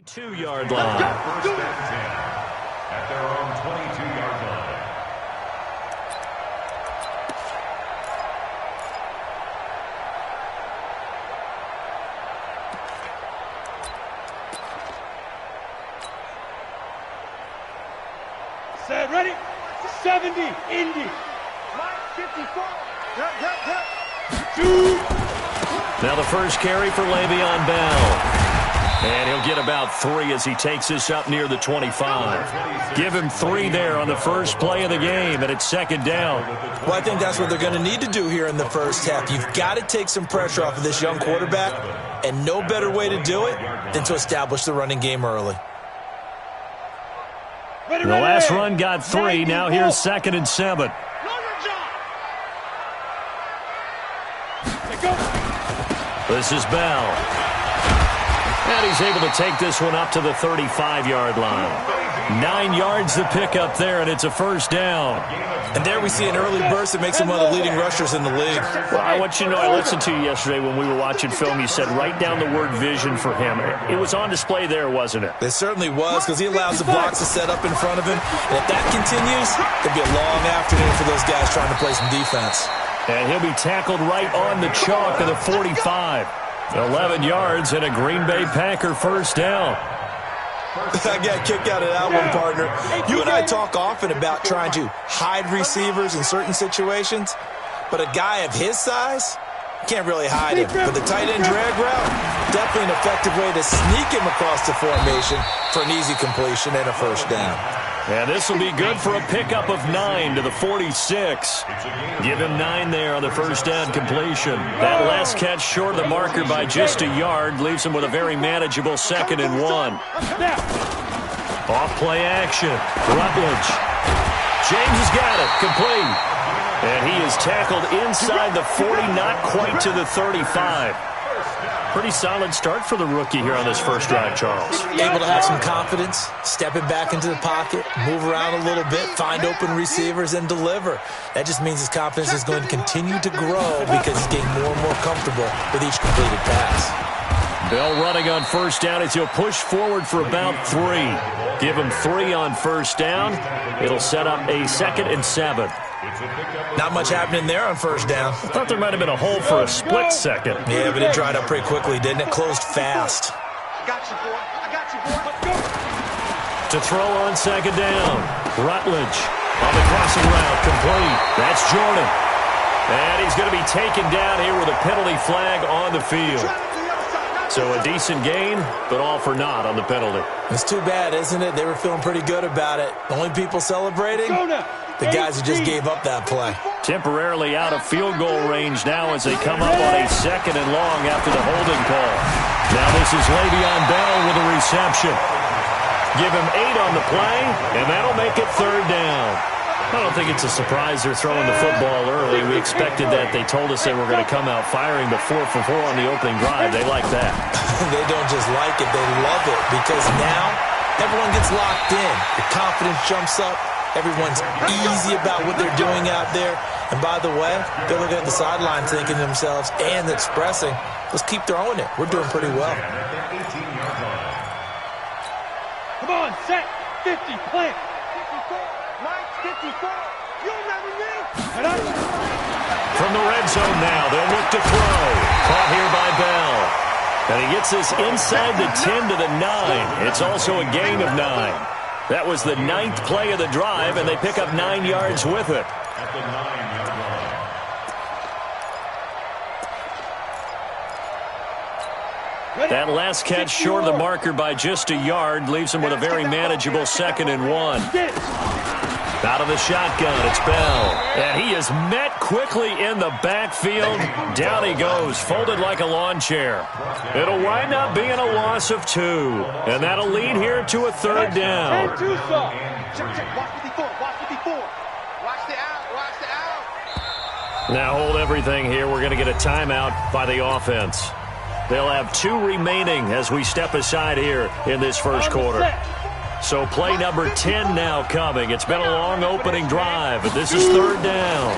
2-yard line. First and 10 at their own 22-yard line. Set, ready? 70, Indy. 54. Now the first carry for Le'Veon Bell. And he'll get about 3 as he takes this up near the 25. Give him 3 there on the first play of the game, and it's second down. Well, I think that's what they're going to need to do here in the first half. You've got to take some pressure off of this young quarterback, and no better way to do it than to establish the running game early. The last run got 3. Now here's 2nd and 7. This is Bell. And he's able to take this one up to the 35-yard line. 9 yards to pick up there, and it's a first down. And there we see an early burst that makes him one of the leading rushers in the league. Well, I want you to know, I listened to you yesterday when we were watching film. You said write down the word vision for him. It was on display there, wasn't it? It certainly was, because he allows the blocks to set up in front of him. And if that continues, it'll be a long afternoon for those guys trying to play some defense. And he'll be tackled right on the chalk of the 45. 11 yards and a Green Bay Packer first down. I got a kick out of that one, partner. You and I talk often about trying to hide receivers in certain situations, but a guy of his size can't really hide him. But the tight end drag route, definitely an effective way to sneak him across the formation for an easy completion and a first down. And this will be good for a pickup of 9 to the 46. Give him 9 there on the first down completion. That last catch short of the marker by just a yard leaves him with a very manageable 2nd and 1. Off play action. Rutledge. James has got it. Complete. And he is tackled inside the 40, not quite to the 35. Pretty solid start for the rookie here on this first drive, Charles. Able to have some confidence, stepping back into the pocket, move around a little bit, find open receivers, and deliver. That just means his confidence is going to continue to grow because he's getting more and more comfortable with each completed pass. Bell running on first down as he'll push forward for about 3. Give him 3 on first down. It'll set up a 2nd and 7. Not much happening there on first down. I thought there might have been a hole for a split second. Yeah, but it dried up pretty quickly, didn't it? Closed fast. I got you, boy. I got you, boy. Let's go. To throw on second down. Rutledge on the crossing route, complete. That's Jordan. And he's going to be taken down here with a penalty flag on the field. So a decent gain, but all for naught on the penalty. It's too bad, isn't it? They were feeling pretty good about it. The only people celebrating, the guys who just gave up that play. Temporarily out of field goal range now as they come up on a 2nd and long after the holding call. Now this is Le'Veon Bell with a reception. Give him 8 on the play, and that'll make it 3rd down. I don't think it's a surprise they're throwing the football early. We expected that. They told us they were going to come out firing, but 4 for 4 on the opening drive. They like that. They don't just like it, they love it, because now everyone gets locked in. The confidence jumps up. Everyone's easy about what they're doing out there. And by the way, they're looking at the sideline thinking to themselves and expressing, let's keep throwing it. We're doing pretty well. Come on, set, 50, plant. 54, you'll never miss. From the red zone now, they'll look to throw. Caught here by Bell. And he gets this inside the 10 to the 9. It's also a gain of 9. That was the 9th play of the drive, and they pick up 9 yards with it. At the 9-yard line. That last catch short of the marker by just a yard leaves him with a very manageable 2nd and 1. Out of the shotgun, it's Bell. And he is met quickly in the backfield. Down he goes, folded like a lawn chair. It'll wind up being a loss of 2. And that'll lead here to a 3rd down. Watch 54. Watch the out. Now hold everything here. We're going to get a timeout by the offense. They'll have 2 remaining as we step aside here in this first quarter. So play number 10 now coming. It's been a long opening drive, but this is 3rd down.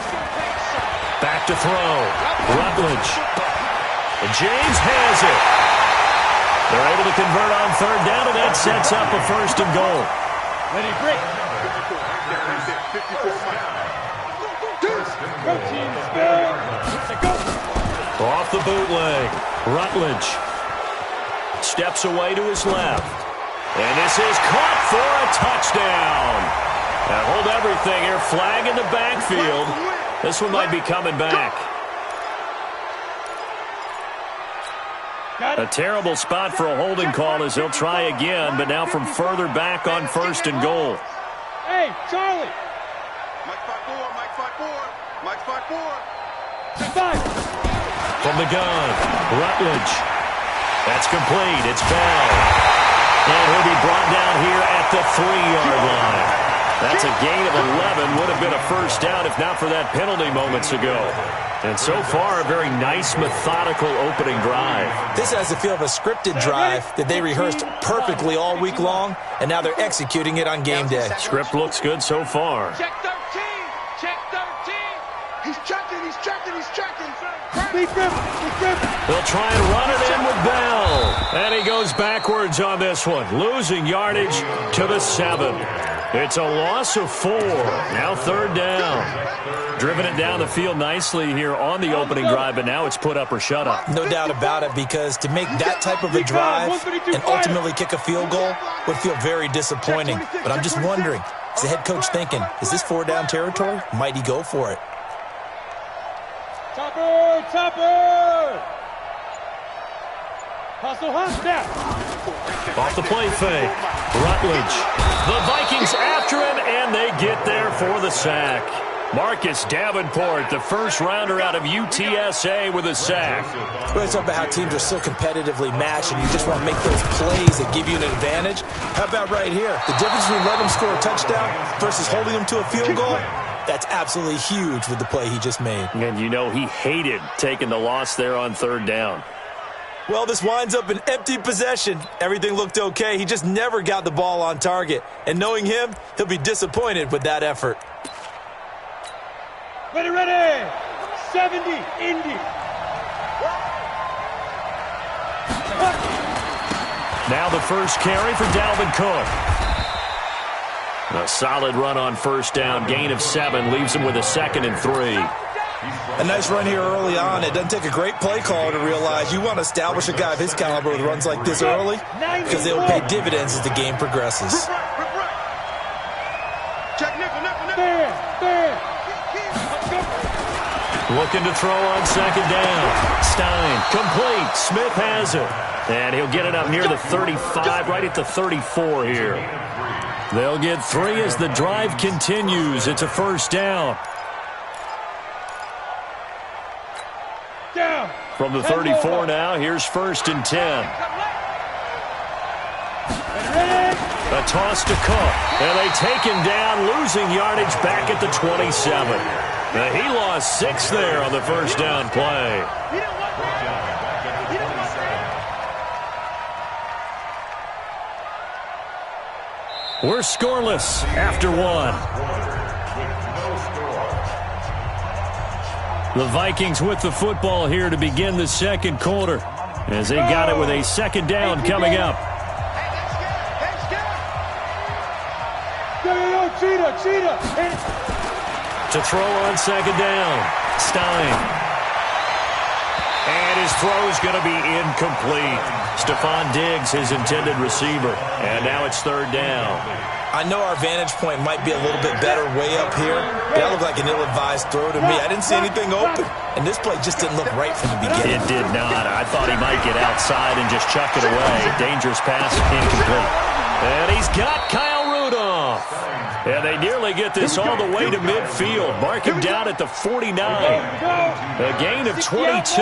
Back to throw. Rutledge. And James has it. They're able to convert on third down, and that sets up a first and goal. Ready, break. Off the bootleg, Rutledge steps away to his left. And this is caught for a touchdown. Now hold everything here. Flag in the backfield. This one might be coming back. A terrible spot for a holding call as they'll try again, but now from further back on first and goal. Hey, Charlie. Mike 5-4, Mike 5-4, Mike 5-4. From the gun, Rutledge. That's complete. It's Bell. And he'll be brought down here at the 3-yard line. That's a gain of 11. Would have been a first down if not for that penalty moments ago. And so far, a very nice, methodical opening drive. This has the feel of a scripted drive that they rehearsed perfectly all week long, and now they're executing it on game day. Script looks good so far. Check 13. Check 13. He's checking. He's checking. He's checking. They'll try and run it in with Bell. And he goes backwards on this one, losing yardage to the 7. It's a loss of 4. Now third down. Driven it down the field nicely here on the opening drive, but now it's put up or shut up. No doubt about it, because to make that type of a drive and ultimately kick a field goal would feel very disappointing. But I'm just wondering, is the head coach thinking, is this 4-down territory? Might he go for it? Topper! Hustle, snap. Off the play fake. Rutledge. The Vikings after him, and they get there for the sack. Marcus Davenport, the first rounder out of UTSA with a sack. Well, it's about how teams are so competitively matched, and you just want to make those plays that give you an advantage. How about right here? The difference between letting them score a touchdown versus holding them to a field goal? That's absolutely huge with the play he just made. And you know he hated taking the loss there on third down. Well, this winds up an empty possession. Everything looked okay. He just never got the ball on target. And knowing him, he'll be disappointed with that effort. Ready. 70, Indy. Now the first carry for Dalvin Cook. A solid run on first down. Gain of 7 leaves him with a 2nd and 3. A nice run here early on. It doesn't take a great play caller to realize you want to establish a guy of his caliber with runs like this early, because they'll pay dividends as the game progresses. Looking to throw on second down. Stein, complete. Smith has it. And he'll get it up near the 35, right at the 34 here. They'll get 3 as the drive continues. It's a first down. From the 34 now, here's 1st and 10. A toss to Cook. And they take him down, losing yardage back at the 27. He lost 6 there on the first down play. We're scoreless after 1. The Vikings with the football here to begin the second quarter, as they got it with a second down coming up. To throw on second down, Stein. And his throw is going to be incomplete. Stephon Diggs, his intended receiver. And now it's third down. I know our vantage point might be a little bit better way up here, but that looked like an ill-advised throw to me. I didn't see anything open, and this play just didn't look right from the beginning. It did not. I thought he might get outside and just chuck it away. Dangerous pass, incomplete. And he's got Kyle Rudolph. And they nearly get this all the way to midfield. Mark him down at the 49. A gain of 22.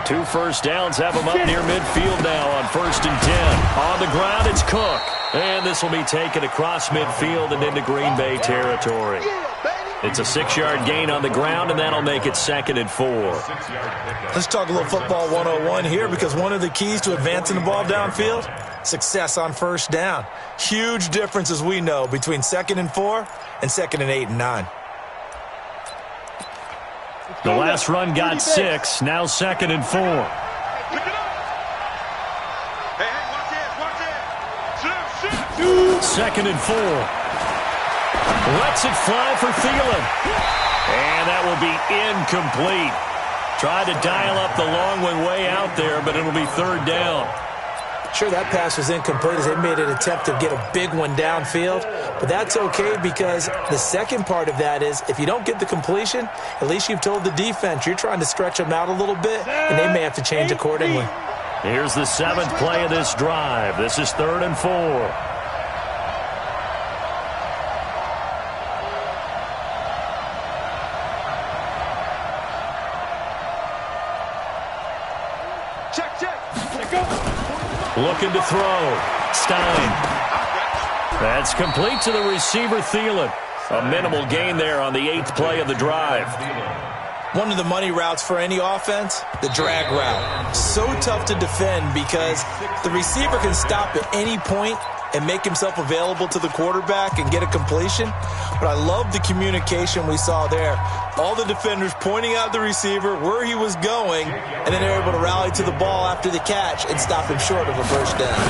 2 first downs have him up near midfield now on 1st and 10. On the ground, it's Cook. And this will be taken across midfield and into Green Bay territory. It's a 6-yard gain on the ground, and that'll make it 2nd and 4. Let's talk a little football 101 here, because one of the keys to advancing the ball downfield, success on first down. Huge difference, as we know, between 2nd and 4 and 2nd and 8 and 9. The last run got 6, now 2nd and 4. Second and 4. Lets it fly for Thielen. And that will be incomplete. Tried to dial up the long one way out there, but it'll be third down. Sure, that pass was incomplete as they made an attempt to get a big one downfield, but that's okay because the second part of that is if you don't get the completion, at least you've told the defense you're trying to stretch them out a little bit, and they may have to change accordingly. Here's the 7th play of this drive. This is 3rd and 4. Looking to throw. Stein. That's complete to the receiver, Thielen. A minimal gain there on the 8th play of the drive. One of the money routes for any offense, the drag route. So tough to defend because the receiver can stop at any point and make himself available to the quarterback and get a completion. But I love the communication we saw there. All the defenders pointing out the receiver, where he was going, and then they're able to rally to the ball after the catch and stop him short of a first down.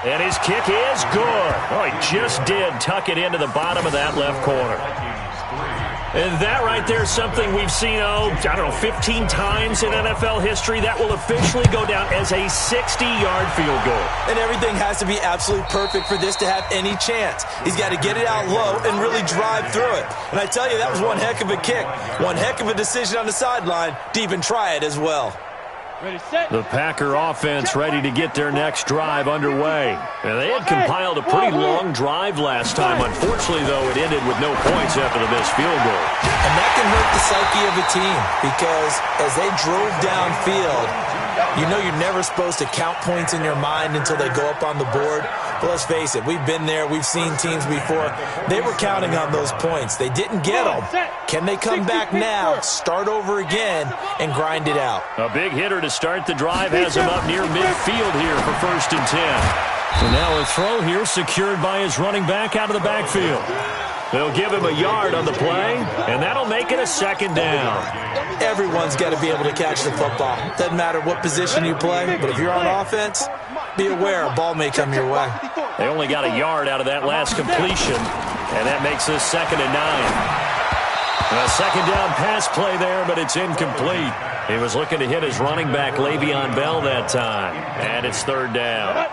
And his kick is good. Oh, he just did tuck it into the bottom of that left corner. And that right there is something we've seen, 15 times in NFL history. That will officially go down as a 60-yard field goal. And everything has to be absolutely perfect for this to have any chance. He's got to get it out low and really drive through it. And I tell you, that was one heck of a kick. One heck of a decision on the sideline to even try it as well. The Packer offense ready to get their next drive underway. And they had compiled a pretty long drive last time. Unfortunately, though, it ended with no points after the missed field goal. And that can hurt the psyche of a team because as they drove downfield, you know you're never supposed to count points in your mind until they go up on the board. But let's face it, we've been there. We've seen teams before. They were counting on those points. They didn't get them. Can they come back now, start over again, and grind it out? A big hitter to start the drive has him up near midfield here for 1st and 10. So now a throw here secured by his running back out of the backfield. They'll give him a yard on the play, and that'll make it a 2nd down. Everyone's got to be able to catch the football. Doesn't matter what position you play, but if you're on offense, be aware a ball may come your way. They only got a yard out of that last completion, and that makes this 2nd and 9. A 2nd down pass play there, but it's incomplete. He was looking to hit his running back, Le'Veon Bell, that time, and it's 3rd down.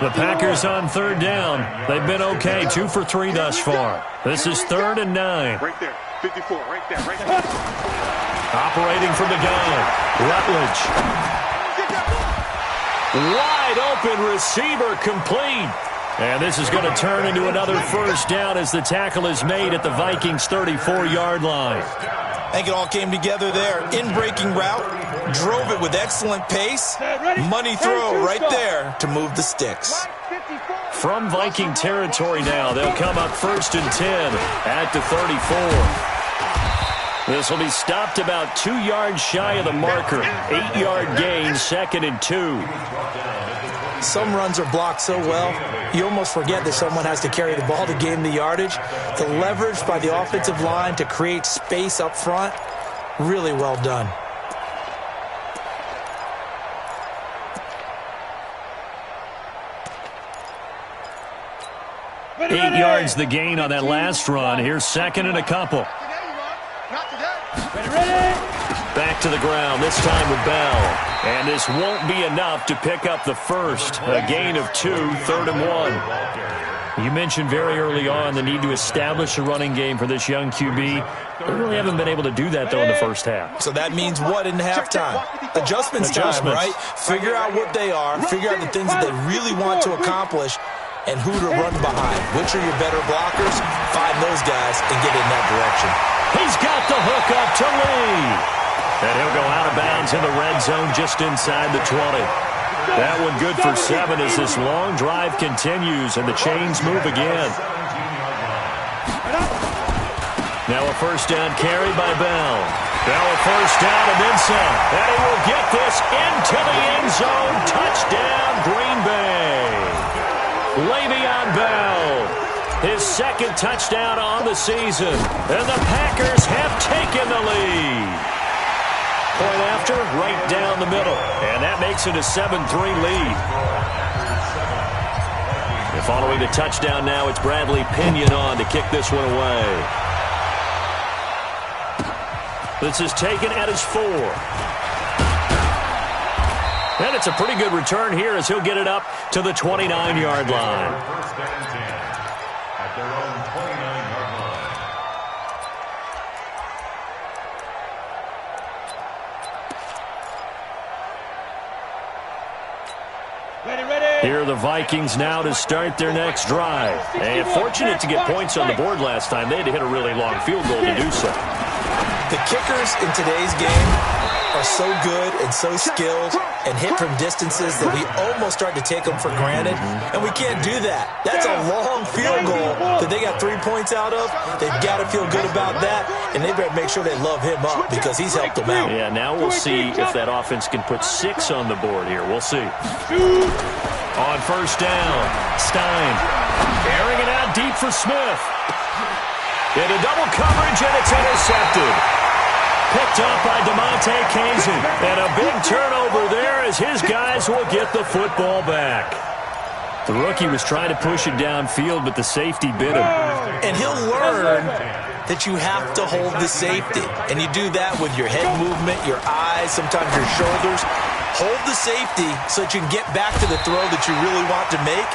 The Packers on 3rd down. They've been okay, 2 for 3 thus far. This is 3rd and 9. Right there, 54, right there, right there. Operating from the gun, Rutledge. Wide open receiver complete. And this is going to turn into another 1st down as the tackle is made at the Vikings' 34-yard line. I think it all came together there. In-breaking route, drove it with excellent pace. Money throw right there to move the sticks. From Viking territory now, they'll come up 1st and 10 at the 34. This will be stopped about 2 yards shy of the marker. 8-yard gain, 2nd and 2. Some runs are blocked so well, you almost forget that someone has to carry the ball to gain the yardage. The leverage by the offensive line to create space up front, really well done. Ready. 8 yards the gain on that last run. Here's 2nd and a couple. Back to the ground, this time with Bell. And this won't be enough to pick up the first. A gain of 2, 3rd and 1. You mentioned very early on the need to establish a running game for this young QB. They really haven't been able to do that, though, in the first half. So that means what in halftime? Adjustments time, right? Figure out what they are, figure out the things that they really want to accomplish, and who to run behind. Which are your better blockers? Find those guys and get in that direction. He's got the hook up to Lee. And he'll go out of bounds in the red zone just inside the 20. That one good for 7 as this long drive continues and the chains move again. Now a 1st down carry by Bell. Bell a 1st down and then some. And he will get this into the end zone. Touchdown, Green Bay. Le'Veon Bell, his 2nd touchdown on the season. And the Packers have taken the lead. Point after, right down the middle. And that makes it a 7-3 lead. And following the touchdown now, it's Bradley Pinion on to kick this one away. This is taken at his 4. And it's a pretty good return here as he'll get it up to the 29-yard line. First and 10 at their own 29-yard line. Ready. Here are the Vikings now to start their next drive. And fortunate to get points on the board last time. They had to hit a really long field goal to do so. The kickers in today's game are so good and so skilled and hit from distances that we almost start to take them for granted, and we can't do that. That's a long field goal that they got 3 points out of. They've got to feel good about that, and they better make sure they love him up because he's helped them out. Yeah, now we'll see if that offense can put 6 on the board here. We'll see. On first down, Stein airing it out deep for Smith. Into double coverage, and it's intercepted. Picked up by DeMonte Kazin. And a big turnover there as his guys will get the football back. The rookie was trying to push it downfield, but the safety bit him. And he'll learn that you have to hold the safety. And you do that with your head movement, your eyes, sometimes your shoulders. Hold the safety so that you can get back to the throw that you really want to make.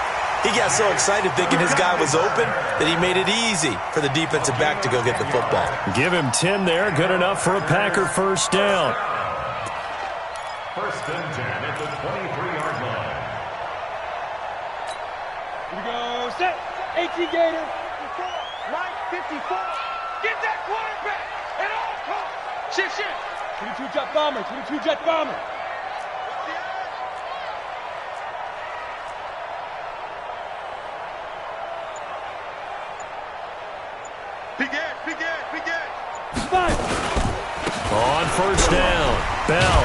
He got so excited thinking his guy was open that he made it easy for the defensive back to go get the football. Give him 10 there. Good enough for a Packer first down. First and 10 at the 23-yard line. Here we go. Set. 18 Gator. 54. Get that quarterback at all costs. Shift. 22 jet bomber. 22 jet bomber. Begin. On first down, Bell.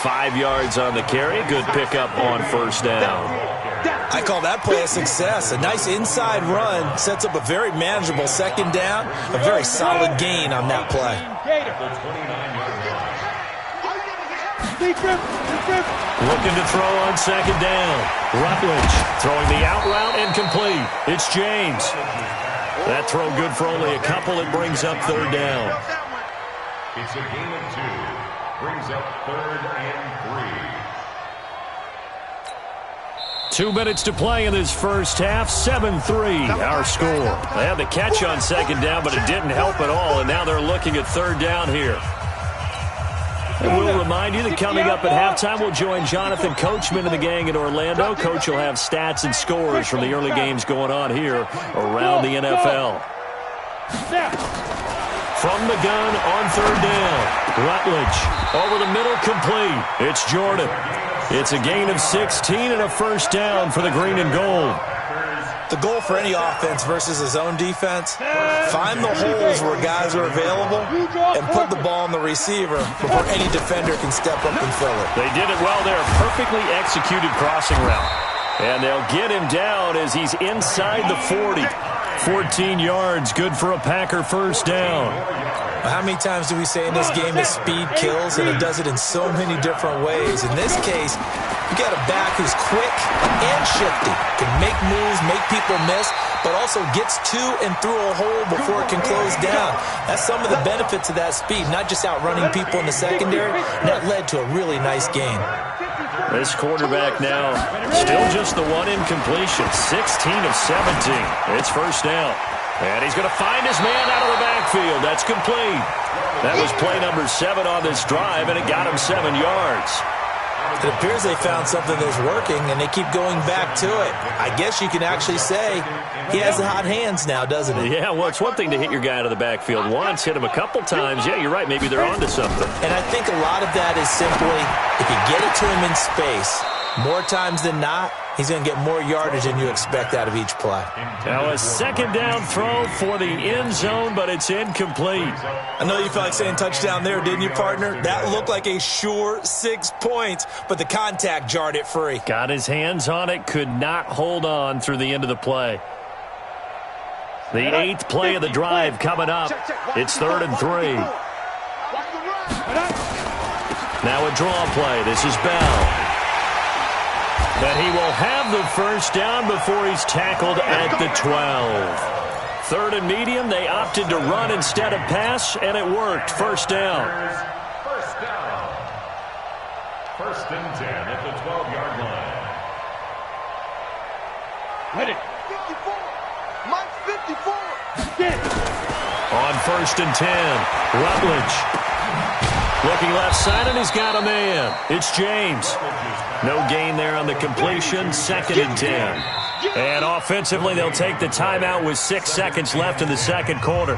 5 yards on the carry. Good pickup on first down. I call that play a success. A nice inside run sets up a very manageable second down. A very solid gain on that play. Looking to throw on second down. Rutledge throwing the out route incomplete. It's James. That throw good for only a couple. It brings up third down. It's a gain of 2. Brings up 3rd and 3. 2 minutes to play in this first half. 7-3 our score. They had the catch on second down, but it didn't help at all, and now they're looking at third down here. And we'll remind you that coming up at halftime, we'll join Jonathan Coachman and the gang in Orlando. Coach will have stats and scores from the early games going on here around the NFL. From the gun on third down, Rutledge over the middle, complete. It's Jordan. It's a gain of 16 and a first down for the green and gold. The goal for any offense versus his own defense, find the holes where guys are available and put the ball on the receiver before any defender can step up and fill it. They did it well there. Perfectly executed crossing route. And they'll get him down as he's inside the 40. 14 yards, good for a Packer first down. How many times do we say in this game that speed kills, and it does it in so many different ways? In this case, you got a back who's quick and shifty, can make moves, make people miss, but also gets to and through a hole before it can close down. That's some of the benefits of that speed, not just outrunning people in the secondary, and that led to a really nice game. This quarterback now, still just the one incompletion, 16 of 17. It's first down. And he's going to find his man out of the backfield. That's complete. That was play number 7 on this drive, and it got him 7 yards. It appears they found something that's working, and they keep going back to it. I guess you can actually say he has the hot hands now, doesn't he? Yeah, well, it's one thing to hit your guy out of the backfield once, hit him a couple times. Yeah, you're right. Maybe they're onto something. And I think a lot of that is simply if you get it to him in space, more times than not, he's going to get more yardage than you expect out of each play. Now a second down throw for the end zone, but it's incomplete. I know you felt like saying touchdown there, didn't you, partner? That looked like a sure 6 points, but the contact jarred it free. Got his hands on it, could not hold on through the end of the play. The 8th play of the drive coming up. It's 3rd and 3. Now a draw play. This is Bell. And he will have the first down before he's tackled at the 12. Third and medium, they opted to run instead of pass, and it worked. First down. First down. First and 10 at the 12-yard line. Ready. 54. Mike 54. Get. On first and 10, Rutledge. Looking left side, and he's got a man. It's James. No gain there on the completion. Second and 10. And offensively, they'll take the timeout with 6 seconds left in the second quarter.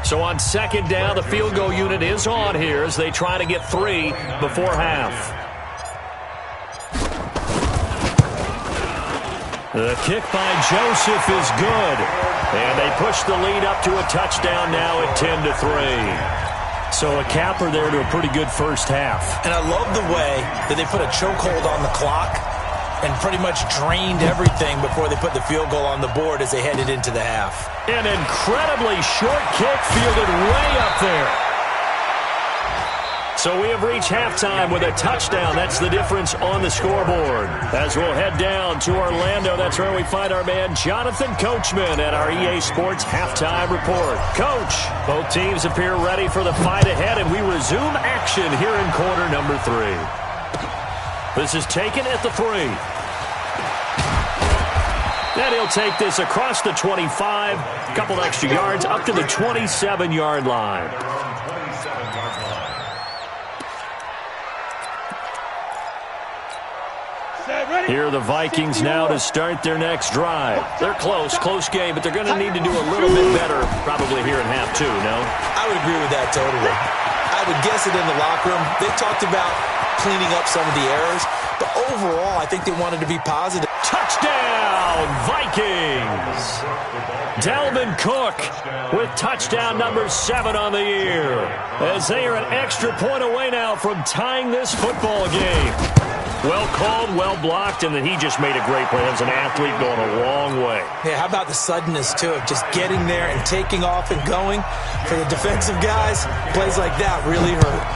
So on second down, the field goal unit is on here as they try to get 3 before half. The kick by Joseph is good. And they push the lead up to a touchdown now at 10-3. So a capper there to a pretty good first half. And I love the way that they put a chokehold on the clock and pretty much drained everything before they put the field goal on the board as they headed into the half. An incredibly short kick fielded way up there. So we have reached halftime with a touchdown. That's the difference on the scoreboard. As we'll head down to Orlando, that's where we find our man Jonathan Coachman at our EA Sports Halftime Report. Coach, both teams appear ready for the fight ahead, and we resume action here in quarter number 3. This is taken at the 3. And he'll take this across the 25, a couple extra yards up to the 27-yard line. Here are the Vikings now to start their next drive. They're close game, but they're going to need to do a little bit better probably here in half 2, no? I would agree with that totally. I would guess it in the locker room. They talked about cleaning up some of the errors, but overall, I think they wanted to be positive. Touchdown, Vikings! Dalvin Cook with touchdown number 7 on the year, as they are an extra point away now from tying this football game. Well called, well blocked, and then he just made a great play. As an athlete going a long way. Yeah, how about the suddenness, too, of just getting there and taking off and going? For the defensive guys, plays like that really hurt.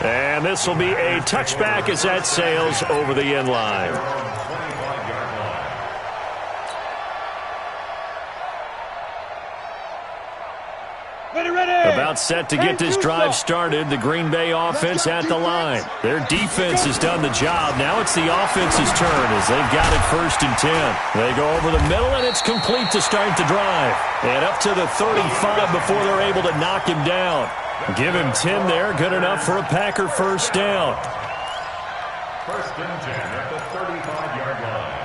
And this will be a touchback as that sails over the end line. About set to get this drive started. The Green Bay offense at the line. Their defense has done the job. Now it's the offense's turn as they've got it first and 10. They go over the middle, and it's complete to start the drive. And up to the 35 before they're able to knock him down. Give him 10 there. Good enough for a Packer first down. First and 10 at the 35-yard line.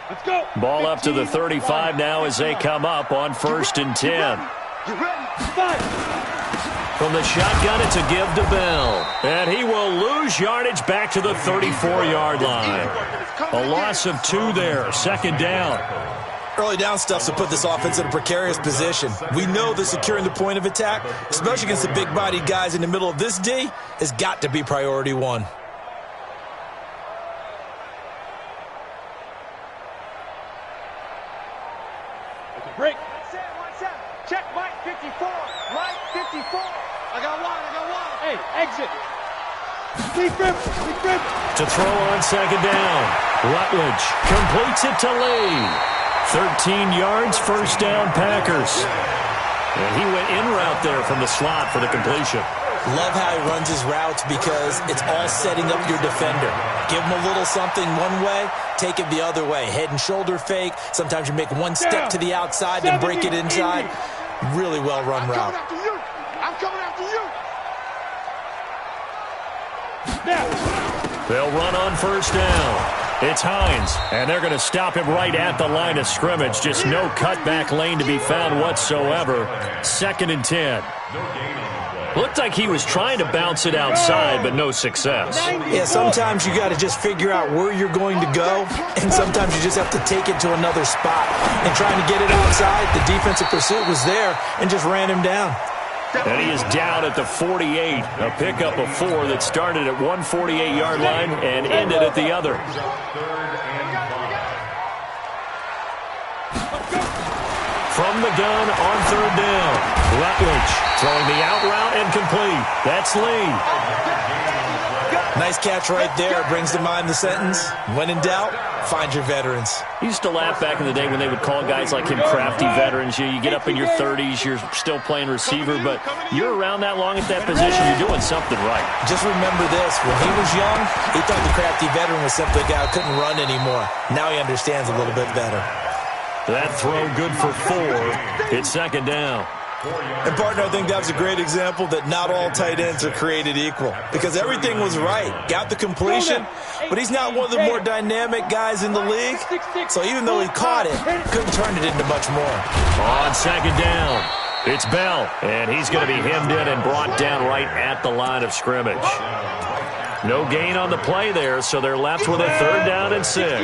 Let's go. Ball up to the 35 now as they come up on first and 10. Get ready. Fight. From the shotgun, it's a give to Bell. And he will lose yardage back to the 34-yard line. A loss of 2 there. Second down. Early down stuff to put this offense in a precarious position. We know that securing the point of attack, especially against the big-bodied guys in the middle of this D, has got to be priority 1. Break. Check Mike 54. Mike 54. I got one. Hey, exit. Deep rip. To throw on second down. Rutledge completes it to Lee. 13 yards, first down, Packers. And he went in route there from the slot for the completion. Love how he runs his routes because it's all setting up your defender. Give him a little something one way, take it the other way. Head and shoulder fake. Sometimes you make one step to the outside, then break it inside. Really well-run route. I'm coming after you. They'll run on first down. It's Hines, and they're going to stop him right at the line of scrimmage. Just no cutback lane to be found whatsoever. Second and 10. No gain on the play. Looked like he was trying to bounce it outside, but no success. Yeah, sometimes you got to just figure out where you're going to go, and sometimes you just have to take it to another spot. And trying to get it outside, the defensive pursuit was there and just ran him down. And he is down at the 48, a pickup of 4 that started at 148-yard line and ended at the other. From the gun on 3rd down, Rutledge throwing the out route and complete. That's Lee. Nice catch right there. Brings to mind the sentence, when in doubt, find your veterans. Used to laugh back in the day when they would call guys like him crafty veterans. You get up in your 30s, you're still playing receiver, but you're around that long at that position, you're doing something right. Just remember this. When he was young, he thought the crafty veteran was simply a guy who couldn't run anymore. Now he understands a little bit better. That throw good for 4. It's 2nd down. And, partner, I think that was a great example that not all tight ends are created equal, because everything was right. Got the completion, but he's not one of the more dynamic guys in the league. So even though he caught it, couldn't turn it into much more. On 2nd down, it's Bell, and he's going to be hemmed in and brought down right at the line of scrimmage. No gain on the play there, so they're left with a 3rd down and 6.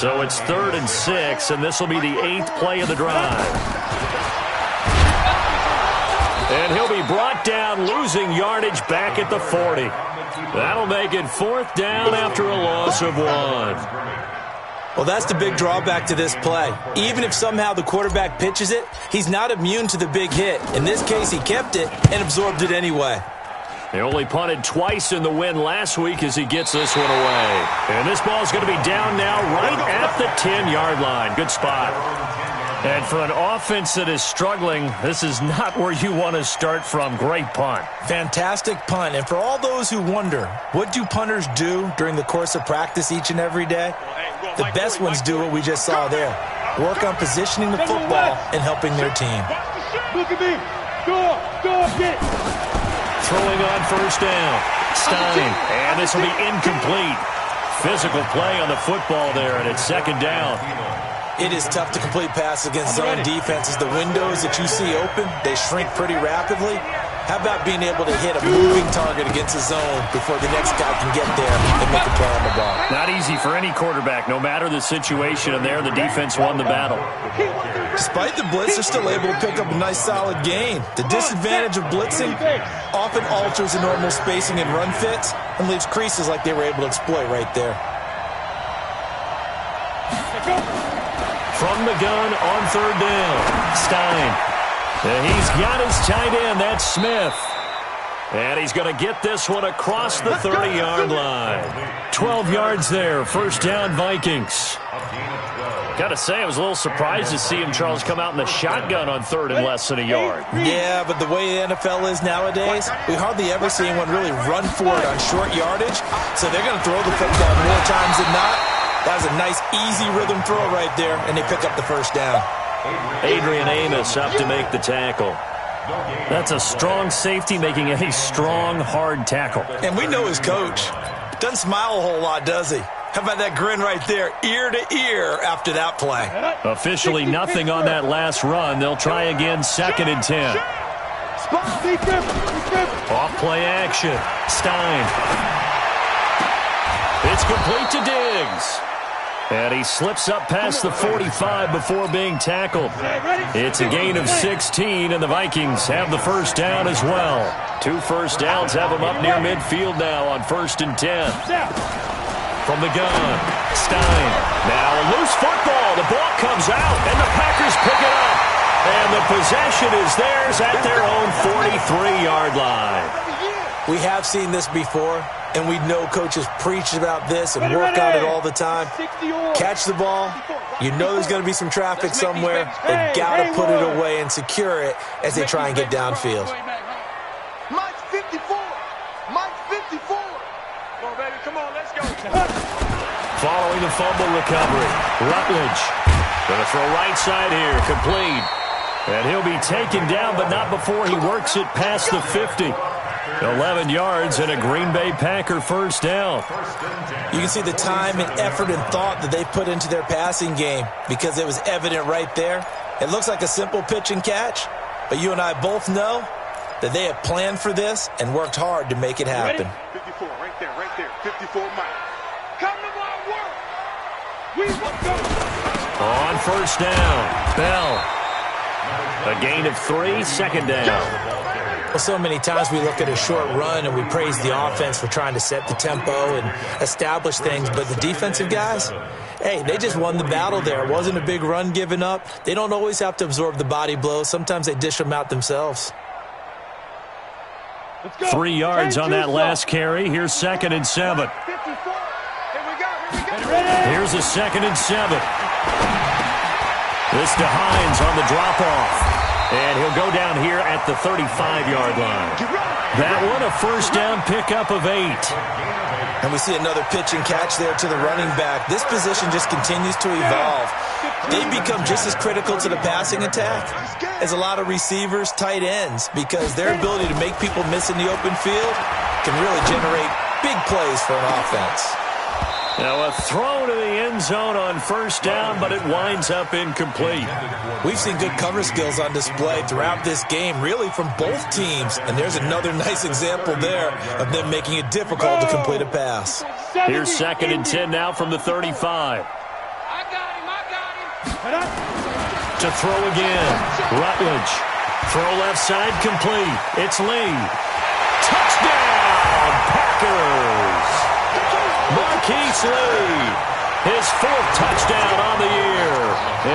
So it's 3rd and 6, and this will be the 8th play of the drive. And he'll be brought down, losing yardage back at the 40. That'll make it 4th down after a loss of 1. Well, that's the big drawback to this play. Even if somehow the quarterback pitches it, he's not immune to the big hit. In this case, he kept it and absorbed it anyway. They only punted twice in the win last week as he gets this one away. And this ball's going to be down now right at the 10-yard line. Good spot. And for an offense that is struggling, this is not where you want to start from. Great punt. Fantastic punt. And for all those who wonder, what do punters do during the course of practice each and every day? The best ones do what we just saw there. Work on positioning the football and helping their team. Look at me. Go, get it. Throwing on 1st down. Stein. And this will be incomplete. Physical play on the football there, and it's 2nd down. It is tough to complete passes against zone defenses. The windows that you see open, they shrink pretty rapidly. How about being able to hit a moving target against a zone before the next guy can get there and make a play on the ball? Not easy for any quarterback, no matter the situation, and there the defense won the battle. Despite the blitz, they're still able to pick up a nice solid gain. The disadvantage of blitzing often alters the normal spacing and run fits and leaves creases like they were able to exploit right there. From the gun on 3rd down, Stein. And he's got his tight end, that's Smith. And he's going to get this one across the 30-yard line. 12 yards there, 1st down Vikings. Got to say, I was a little surprised to see him, Charles, come out in the shotgun on 3rd and less than a yard. Yeah, but the way the NFL is nowadays, we hardly ever see anyone really run for it on short yardage. So they're going to throw the football more times than not. That was a nice, easy rhythm throw right there, and they pick up the 1st down. Adrian Amos up to make the tackle. That's a strong safety making a strong, hard tackle. And we know his coach. Doesn't smile a whole lot, does he? How about that grin right there, ear to ear after that play? Officially nothing on that last run. They'll try again, 2nd and 10. Off play action. Stein. It's complete to Diggs. And he slips up past the 45 before being tackled. It's a gain of 16, and the Vikings have the 1st down as well. 2 1st downs have them up near midfield now on 1st and 10. From the gun, Stein. Now a loose football. The ball comes out, and the Packers pick it up. And the possession is theirs at their own 43-yard line. We have seen this before, and we know coaches preach about this and work on it all the time. Catch the ball. You know there's going to be some traffic somewhere. They've got to put it away and secure it as they try and get downfield. Mike's 54. Mike's 54. Come on, baby. Come on, let's go. Following the fumble recovery, Rutledge going to throw right side here, complete. And he'll be taken down, but not before he works it past the 50. 11 yards and a Green Bay Packer 1st down. You can see the time and effort and thought that they put into their passing game because it was evident right there. It looks like a simple pitch and catch, but you and I both know that they have planned for this and worked hard to make it happen. 54, right there, 54 Mike. Come to my work. We will go. On first down, Bell. A gain of 3, second down. Well, so many times we look at a short run and we praise the offense for trying to set the tempo and establish things, but the defensive guys, hey, they just won the battle there. It wasn't a big run given up. They don't always have to absorb the body blows. Sometimes they dish them out themselves. 3 yards on that last carry. Here's 2nd and 7. 54. Here we go. Here's a 2nd and 7. This to Hines on the drop-off. And he'll go down here at the 35-yard line. That one, a first down pickup of 8. And we see another pitch and catch there to the running back. This position just continues to evolve. They become just as critical to the passing attack as a lot of receivers, tight ends, because their ability to make people miss in the open field can really generate big plays for an offense. Now a throw to the end zone on first down, but it winds up incomplete. We've seen good cover skills on display throughout this game, really from both teams. And there's another nice example there of them making it difficult to complete a pass. Here's 2nd and 10 now from the 35. I got him. To throw again. Rutledge. Throw left side complete. It's Lee. Touchdown, Packers! Marquise Lee, his 4th touchdown on the year,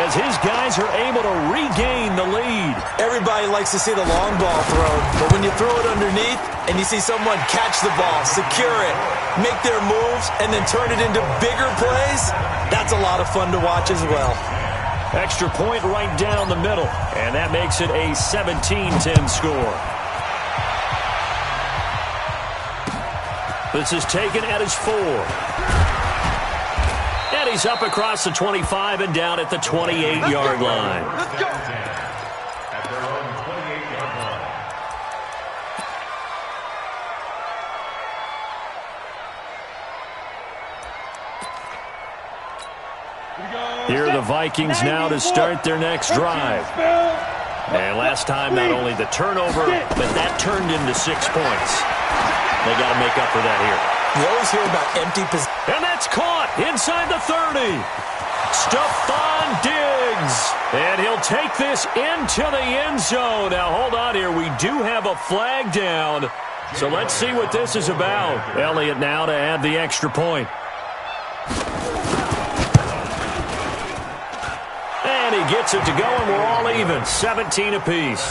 as his guys are able to regain the lead. Everybody likes to see the long ball thrown, but when you throw it underneath and you see someone catch the ball, secure it, make their moves, and then turn it into bigger plays, that's a lot of fun to watch as well. Extra point right down the middle, and that makes it a 17-10 score. This is taken at his 4. And he's up across the 25 and down at the 28-yard line. At their own 28-yard line. Here are the Vikings now to start their next drive. And last time, not only the turnover, but that turned into 6 points. They got to make up for that here. You always hear about empty possession. And that's caught inside the 30. Stephon Diggs. And he'll take this into the end zone. Now, hold on here. We do have a flag down. So let's see what this is about. Elliott now to add the extra point. And he gets it to go, and we're all even. 17 apiece.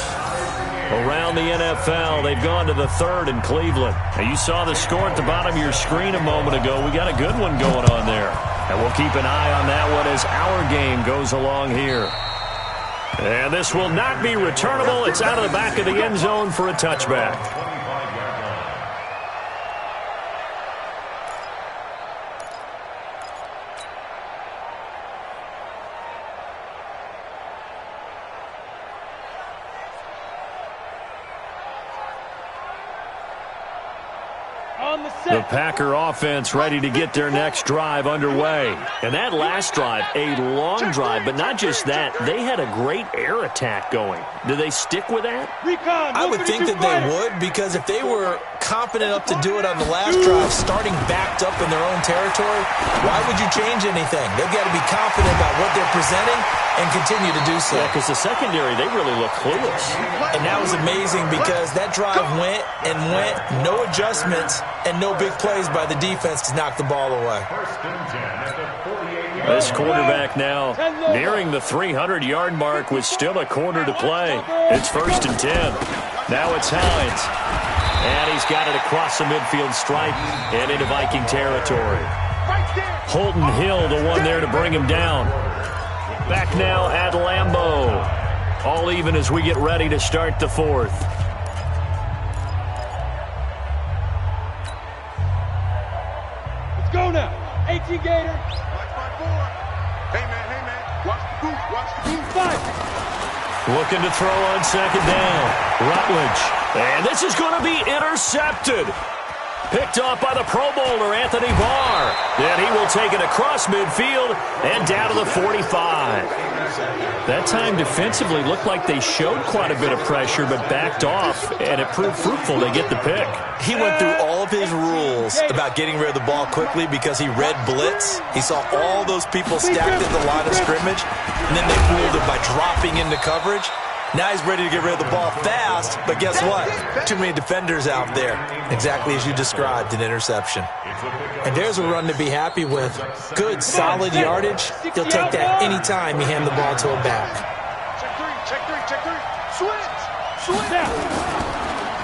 Around the NFL, they've gone to the 3rd in Cleveland. Now, you saw the score at the bottom of your screen a moment ago. We got a good one going on there. And we'll keep an eye on that one as our game goes along here. And this will not be returnable. It's out of the back of the end zone for a touchback. The Packer offense ready to get their next drive underway. And that last drive, a long drive, but not just that. They had a great air attack going. Do they stick with that? I would think that they would, because if they were confident enough to do it on the last drive, starting backed up in their own territory, why would you change anything? They've got to be confident about what they're presenting and continue to do so. Yeah, because the secondary, they really look clueless. And that was amazing because that drive went and went, no adjustments, and no big plays by the defense to knock the ball away. This quarterback now nearing the 300-yard mark with still a quarter to play. It's 1st and 10. Now it's Hines. And he's got it across the midfield stripe and into Viking territory. Holton Hill, the one there to bring him down. Back now at Lambeau. All even as we get ready to start the 4th. Let's go now. 18 Gator. Watch my 4. Hey, man. Watch the boot. Watch the boot. 5. Looking to throw on 2nd down. Rutledge. And this is going to be intercepted. Picked off by the Pro Bowler, Anthony Barr. And he will take it across midfield and down to the 45. That time defensively looked like they showed quite a bit of pressure but backed off, and it proved fruitful. They get the pick. He went through all of his rules about getting rid of the ball quickly because he read blitz. He saw all those people stacked at the line of scrimmage, and then they fooled him by dropping into coverage. Now he's ready to get rid of the ball fast, but guess what? Too many defenders out there. Exactly as you described, an interception. And there's a run to be happy with. Good, solid yardage. He'll take that any time you hand the ball to a back. Check three. Switch.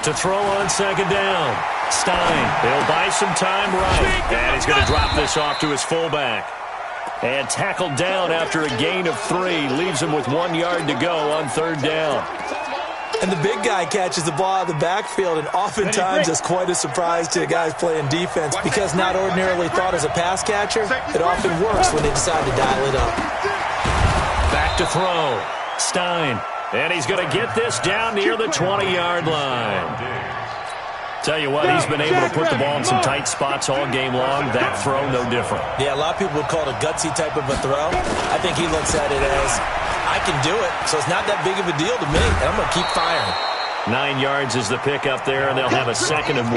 To throw on second down. Stein, he'll buy some time right. And he's going to drop this off to his fullback. And tackled down after a gain of 3. Leaves him with 1 yard to go on third down. And the big guy catches the ball out of the backfield, and oftentimes it's quite a surprise to the guys playing defense because not ordinarily thought as a pass catcher, it often works when they decide to dial it up. Back to throw. Stein. And he's going to get this down near the 20-yard line. Tell you what, he's been able to put the ball in some tight spots all game long. That throw, no different. Yeah, a lot of people would call it a gutsy type of a throw. I think he looks at it as, I can do it, so it's not that big of a deal to me, and I'm going to keep firing. 9 yards is the pickup there, and they'll have a 2nd and 1.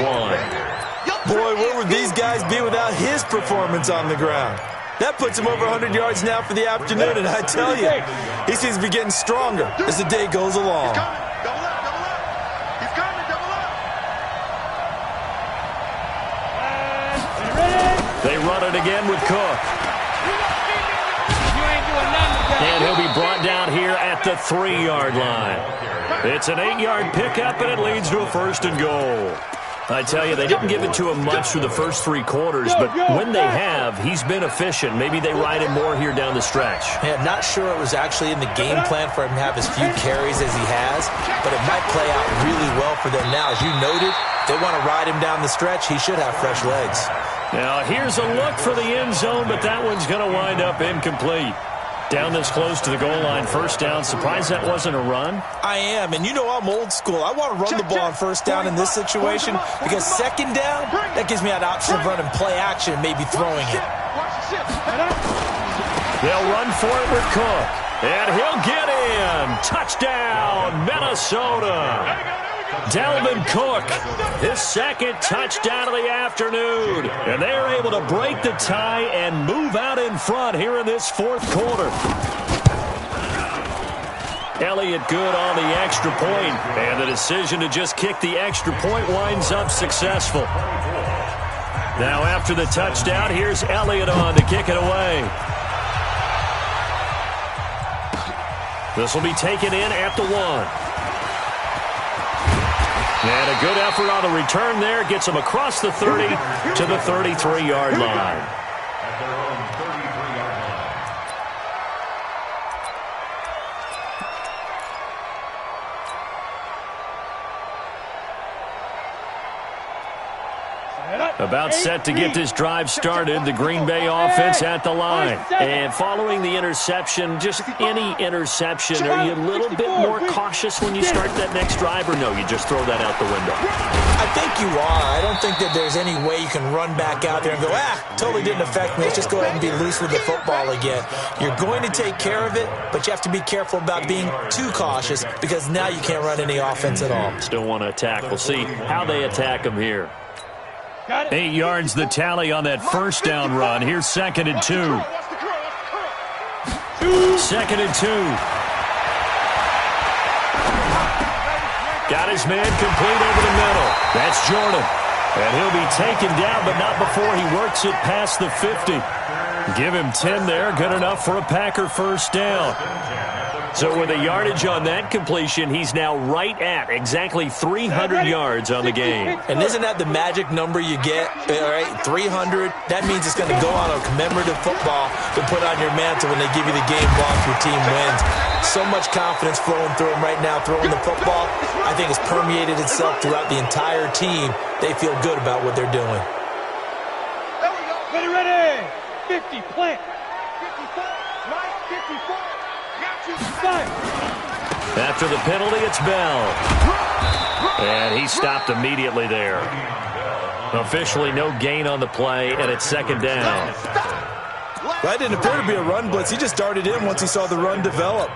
Boy, where would these guys be without his performance on the ground? That puts him over 100 yards now for the afternoon, and I tell you, he seems to be getting stronger as the day goes along. They run it again with Cook. And he'll be brought down here at the 3-yard line. It's an 8-yard pickup, and it leads to a 1st and goal. I tell you, they didn't give it to him much through the first 3 quarters, but when they have, he's been efficient. Maybe they ride him more here down the stretch. Yeah, not sure it was actually in the game plan for him to have as few carries as he has, but it might play out really well for them now. As you noted, they want to ride him down the stretch. He should have fresh legs. Now, here's a look for the end zone, but that one's going to wind up incomplete. Down this close to the goal line, 1st down. Surprised that wasn't a run? I am, and you know I'm old school. I want to run the ball on 1st down in this situation because 2nd down, that gives me an option of running play action and maybe throwing it. They'll run for it with Cook, and he'll get in. Touchdown, Minnesota. Dalvin Cook, his 2nd touchdown of the afternoon. And they're able to break the tie and move out in front here in this 4th quarter. Elliott good on the extra point, and the decision to just kick the extra point winds up successful. Now after the touchdown, here's Elliott on to kick it away. This will be taken in at the 1. And a good effort on the return there. Gets him across the 30 to the 33-yard line. At their own 33-yard line. About set to get this drive started, the Green Bay offense at the line. And following the interception, just any interception, are you a little bit more cautious when you start that next drive, or no, you just throw that out the window? I think you are. I don't think that there's any way you can run back out there and go, totally didn't affect me. Let's just go ahead and be loose with the football again. You're going to take care of it, but you have to be careful about being too cautious because now you can't run any offense at all. Still want to attack. We'll see how they attack him here. 8 yards the tally on that 1st down run. Here's 2nd and 2. 2nd and 2. Got his man complete over the middle. That's Jordan. And he'll be taken down, but not before he works it past the 50. Give him 10 there. Good enough for a Packer 1st down. So with the yardage on that completion, he's now right at exactly 300 yards on the game. And isn't that the magic number you get? All right, 300. That means it's going to go on a commemorative football to put on your mantle when they give you the game ball if your team wins. So much confidence flowing through him right now, throwing the football. I think it's permeated itself throughout the entire team. They feel good about what they're doing. Ready. 50, plant. 54, Mike, 54. After the penalty, it's Bell. And he stopped immediately there. Officially no gain on the play, and it's second down. That didn't appear to be a run blitz. He just darted in once he saw the run develop.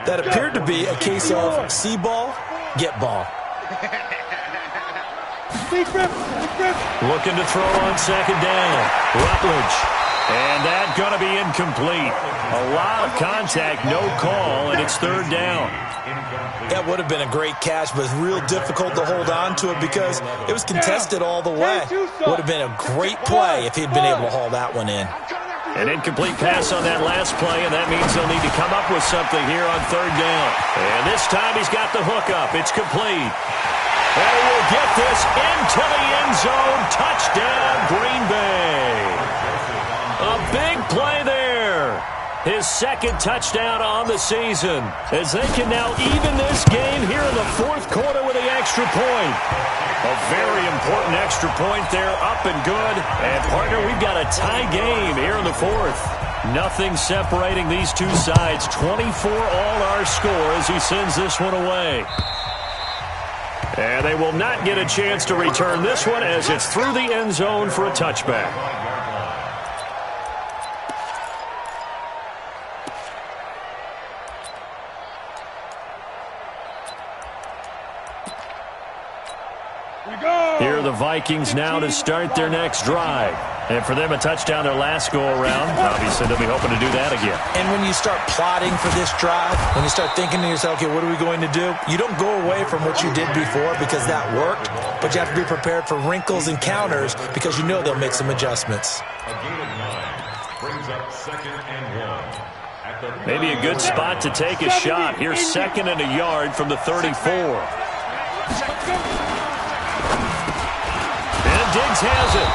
That appeared to be a case of see ball, get ball. Looking to throw on second down. Rutledge. And that's going to be incomplete. A lot of contact, no call, and it's third down. That would have been a great catch, but it's real difficult to hold on to it because it was contested all the way. Would have been a great play if he'd been able to haul that one in. An incomplete pass on that last play, and that means they'll need to come up with something here on third down. And this time he's got the hook up. It's complete. And he will get this into the end zone. Touchdown, Green Bay. A big play there. His second touchdown on the season as they can now even this game here in the fourth quarter with the extra point. A very important extra point there, up and good. And, partner, we've got a tie game here in the fourth. Nothing separating these two sides. 24 all our score as he sends this one away. And they will not get a chance to return this one as it's through the end zone for a touchback. Here are the Vikings now to start their next drive. And for them, a touchdown their last go-around. Obviously, they'll be hoping to do that again. And when you start plotting for this drive, when you start thinking to yourself, okay, what are we going to do? You don't go away from what you did before because that worked, but you have to be prepared for wrinkles and counters because you know they'll make some adjustments. A gain of 9 brings up 2nd and 1. Maybe a good spot to take a shot. Here's 2nd and a yard from the 34. Diggs has it.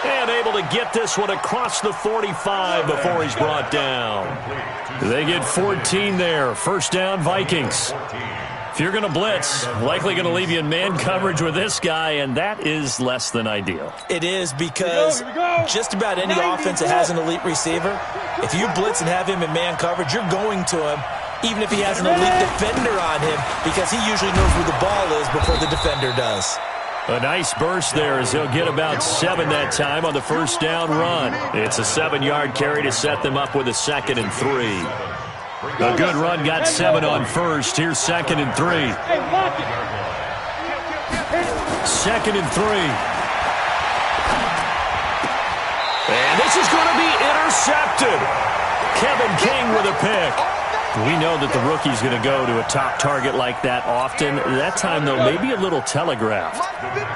And able to get this one across the 45 before he's brought down. They get 14 there. First down, Vikings. If you're going to blitz, likely going to leave you in man coverage with this guy, and that is less than ideal. It is because just about any offense that has an elite receiver, if you blitz and have him in man coverage, you're going to him, even if he has an elite defender on him, because he usually knows where the ball is before the defender does. A nice burst there as he'll get about 7 that time on the first down run. It's a 7-yard carry to set them up with a 2nd and 3. A good run got 7 on first. Here's 2nd and 3. 2nd and 3. And this is going to be intercepted. Kevin King with a pick. We know that the rookie's going to go to a top target like that often. That time, though, maybe a little telegraphed.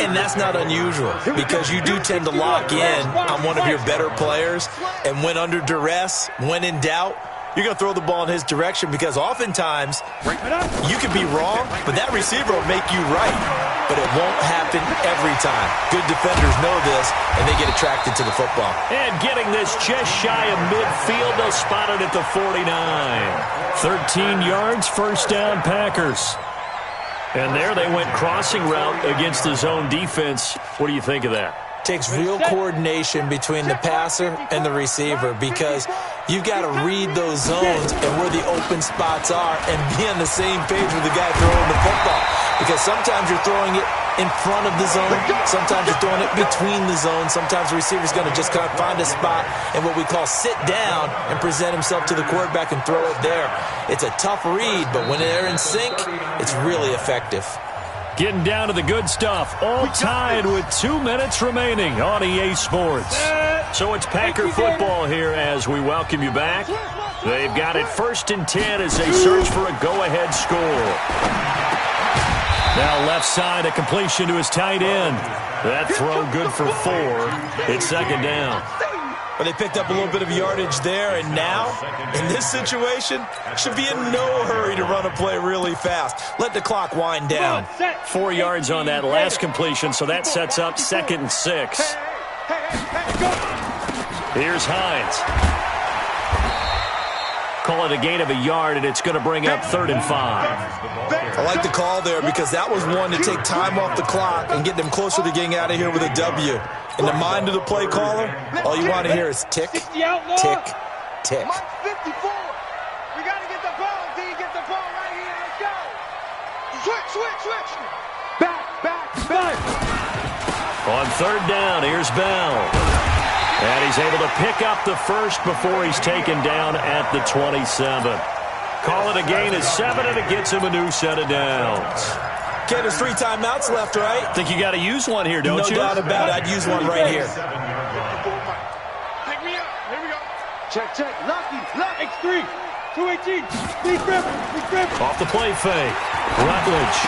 And that's not unusual because you do tend to lock in on one of your better players. And when under duress, when in doubt, you're going to throw the ball in his direction because oftentimes you could be wrong, but that receiver will make you right. But it won't happen every time. Good defenders know this, and they get attracted to the football. And getting this just shy of midfield, they'll spot it at the 49. 13 yards, first down, Packers. And there they went crossing route against the zone defense. What do you think of that? Takes real coordination between the passer and the receiver because you've got to read those zones and where the open spots are and be on the same page with the guy throwing the football. Because sometimes you're throwing it in front of the zone, sometimes you're throwing it between the zones, sometimes the receiver's going to just kind of find a spot and what we call sit down and present himself to the quarterback and throw it there. It's a tough read, but when they're in sync, it's really effective. Getting down to the good stuff. All tied with 2 minutes remaining on EA Sports. So it's Packer football here as we welcome you back. They've got it 1st and 10 as they search for a go-ahead score. Now left side, a completion to his tight end. That throw good for 4. It's 2nd down. Well, they picked up a little bit of yardage there, and now, in this situation, should be in no hurry to run a play really fast. Let the clock wind down. 4 yards on that last completion, so that sets up 2nd and 6. Here's Hines. Call it a gain of a yard, and it's going to bring up 3rd and 5. I like the call there because that was one to take time off the clock and get them closer to getting out of here with a W. In the mind of the play caller, all you want to hear is tick, tick, tick. 54. We got to get the ball, D. Get the ball right here. Let's go. Switch. Back. On third down, here's Bell. And he's able to pick up the first before he's taken down at the 27. Call it a gain of 7, and it gets him a new set of downs. Ken, there's 3 timeouts left, right? Think you got to use one here, don't you? No doubt about it. I'd use one right here. Pick me up. Here we go. Check. Lucky. X3. 218. Speed grip. Off the play fake. Rutledge.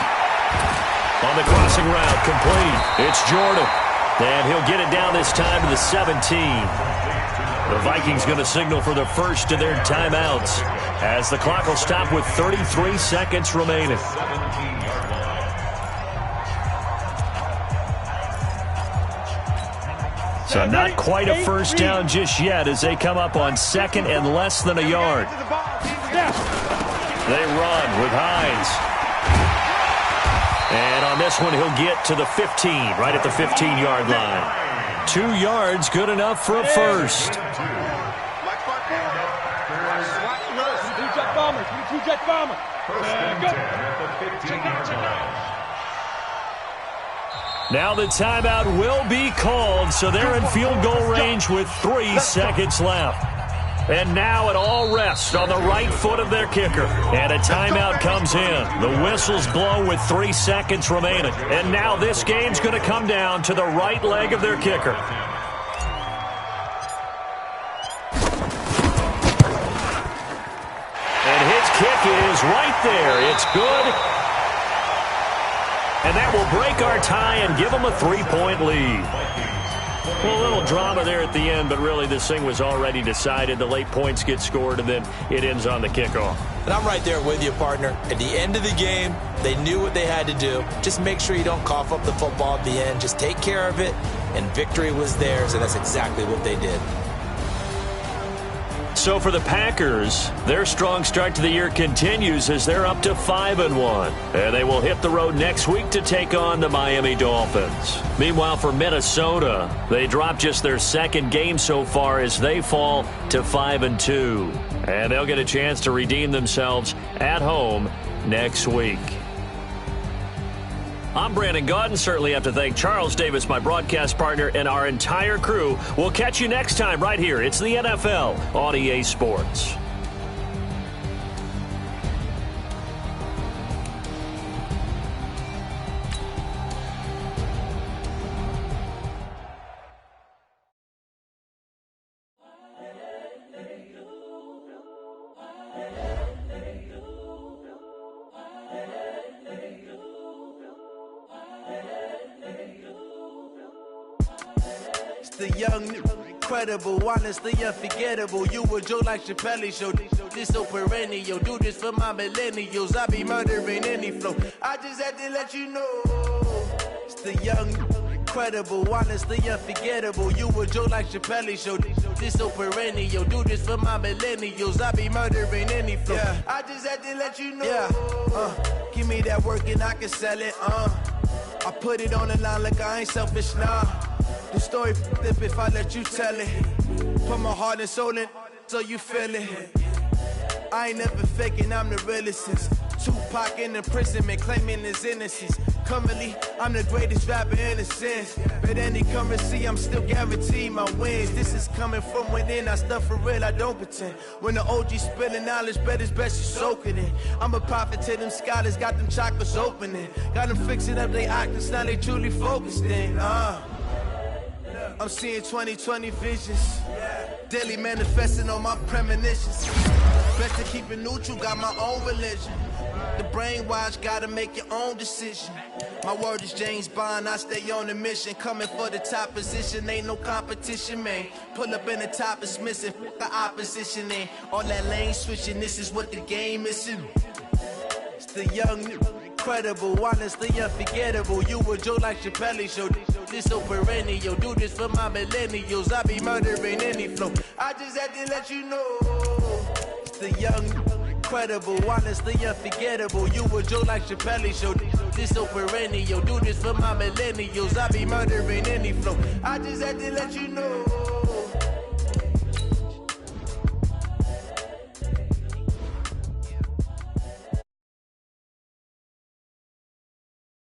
On the crossing route, complete. It's Jordan. And he'll get it down this time to the 17. The Vikings going to signal for the first of their timeouts as the clock will stop with 33 seconds remaining. So not quite a first down just yet as they come up on second and less than a yard. They run with Hines. And on this one, he'll get to the 15, right at the 15-yard line. 2 yards, good enough for a first. Two-jet bomber. Now the timeout will be called, so they're in field goal range with 3 seconds left. And now it all rests on the right foot of their kicker. And a timeout comes in. The whistles blow with 3 seconds remaining. And now this game's going to come down to the right leg of their kicker. And his kick is right there. It's good. And that will break our tie and give them a 3-point lead. Well, a little drama there at the end, but really this thing was already decided. The late points get scored, and then it ends on the kickoff. And I'm right there with you, partner. At the end of the game, they knew what they had to do. Just make sure you don't cough up the football at the end. Just take care of it, and victory was theirs, and that's exactly what they did. So for the Packers, their strong start to the year continues as they're up to 5-1. And they will hit the road next week to take on the Miami Dolphins. Meanwhile, for Minnesota, they dropped just their second game so far as they fall to 5-2. And they'll get a chance to redeem themselves at home next week. I'm Brandon Gaudin. Certainly have to thank Charles Davis, my broadcast partner, and our entire crew. We'll catch you next time right here. It's the NFL on EA Sports. The young, incredible, honestly unforgettable. You a Joe like Chappelle show. This so perennial. Do this for my millennials. I be murdering any flow. I just had to let you know. It's the young, incredible, honestly unforgettable. You a Joe like Chappelle show. This so perennial. Do this for my millennials. I be murdering any flow. Yeah. I just had to let you know. Yeah. Give me that work and I can sell it. I put it on the line like I ain't selfish, nah. The story flip if I let you tell it. Put my heart and soul in so you feel it. I ain't never faking, I'm the realest since Tupac in imprisonment, claiming his innocence. Currently, I'm the greatest rapper in a sense. But any currency, I'm still guaranteed my wins. This is coming from within, I stuff for real, I don't pretend. When the OG spilling knowledge, bet it's best you soak it in. I'm a prophet to them scholars, got them chakras opening. Got them fixing up they octaves, now they truly focused in. I'm seeing 2020 visions. Daily manifesting on my premonitions. Best to keep it neutral, got my own religion. The brainwash, gotta make your own decision. My word is James Bond, I stay on a mission. Coming for the top position, ain't no competition, man. Pull up in the top is missing, the opposition ain't. All that lane switching, this is what the game is. It's the young, incredible, honestly unforgettable. You a Joe like Chappelle show. This so perennial. Do this for my millennials. I be murdering any flow. I just had to let you know. It's the young, incredible, honestly unforgettable. You a Joe like Chappelle show. This so perennial. Do this for my millennials. I be murdering any flow. I just had to let you know.